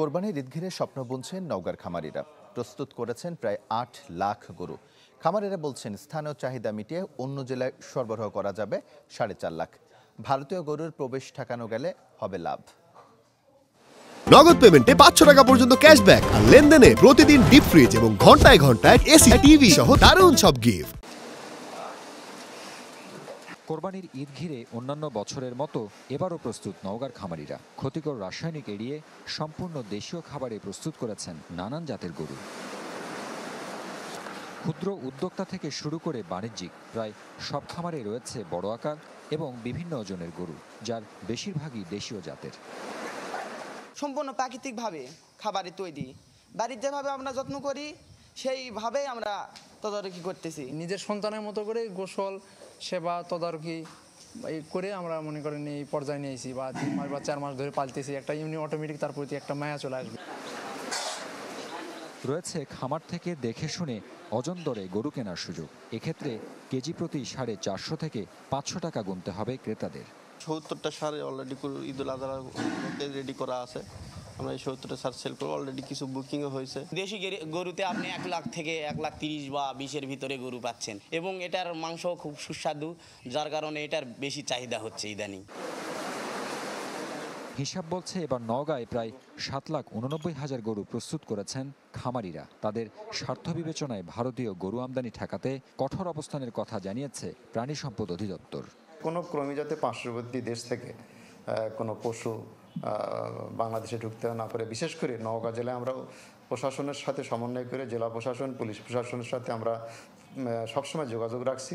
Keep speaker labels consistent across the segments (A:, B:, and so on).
A: কোরবানির ঈদ ঘিরে স্বপ্ন বুনছেন নওগাঁর খামারিরা। প্রস্তুত করেছেন প্রায় ৮ লাখ গরু। খামারিরা বলছেন স্থানীয় চাহিদা মিটিয়ে অন্য জেলায় সরবরাহ করা যাবে 4.5 লাখ। ভারতীয় গরুর প্রবেশ ঠেকানো গেলে হবে লাভ।
B: নগদ পেমেন্টে 500 টাকা পর্যন্ত ক্যাশব্যাক আর লেনদেনে প্রতিদিন ডিপ ফ্রিজ এবং ঘন্টায় ঘন্টায় এসি টিভি সহ দারুণ সব গিফট।
C: কোরবানির ঈদ ঘিরে অন্যান্য বছরের মতো এবারও প্রস্তুত নওগাঁর খামারিরা। ক্ষতিকর রাসায়নিক এড়িয়ে সম্পূর্ণ দেশীয় খাবারে প্রস্তুত করেছেন নানান জাতের গরু। ক্ষুদ্র উদ্যোক্তা থেকে শুরু করে বাণিজ্যিক প্রায় সব খামারে রয়েছে বড় আকার এবং বিভিন্ন ওজনের গরু, যার বেশিরভাগই দেশীয় জাতের।
D: সম্পূর্ণ প্রাকৃতিকভাবে খাবারে তৈরি, বাড়ির যেভাবে আমরা যত্ন করি সেইভাবেই আমরা তদারকি করতেছি।
E: নিজের সন্তানের মতো করে গোসল সেবা তদারকি করে আমরা মনে করেন এই পর্যায়ে নিয়েছি, বা 3 মাস বা 4 মাস ধরে পালতেছি। একটা এমনি অটোমেটিক তার প্রতি একটা মায়া চলে আসবে।
C: রয়েছে খামার থেকে দেখে শুনে ওজন দরে গরু কেনার সুযোগ। এক্ষেত্রে কেজি প্রতি 450 থেকে 500 টাকা গুনতে হবে ক্রেতাদের।
F: 70টা সার অলরেডি ঈদুল আজহার রেডি করা আছে। আমরা এই 70টা সার সেল করবো, অলরেডি কিছু বুকিংও হয়েছে।
D: দেশি গরুতে আপনি 1 লাখ থেকে 1,30,000 বা 20-এর ভিতরে গরু পাচ্ছেন, এবং এটার মাংস খুব সুস্বাদু, যার কারণে এটার বেশি চাহিদা হচ্ছে ইদানিং।
C: হিসাব বলছে এবার নওগাঁয় প্রায় 7,89,000 গরু প্রস্তুত করেছেন খামারিরা। তাদের স্বার্থ বিবেচনায় ভারতীয় গরু আমদানি ঠেকাতে কঠোর অবস্থানের কথা জানিয়েছে প্রাণী সম্পদ অধিদপ্তর।
G: কোনো ক্রমে যাতে পার্শ্ববর্তী দেশ থেকে কোনো পশু বাংলাদেশে ঢুকতে না পারে। বিশেষ করে নওগাঁ জেলায় আমরা প্রশাসনের সাথে সমন্বয় করে জেলা প্রশাসন, পুলিশ প্রশাসনের সাথে আমরা সবসময় যোগাযোগ রাখছি।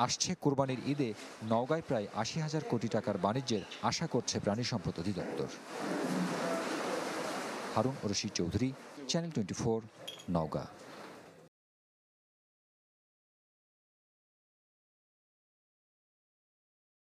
C: আসছে কোরবানির ঈদে নওগাঁয় প্রায় 80,000 কোটি টাকার বাণিজ্যের আশা করছে প্রাণী সম্পদ অধিদপ্তর। হারুন রশিদ চৌধুরী, চ্যানেল 24, নওগাঁ।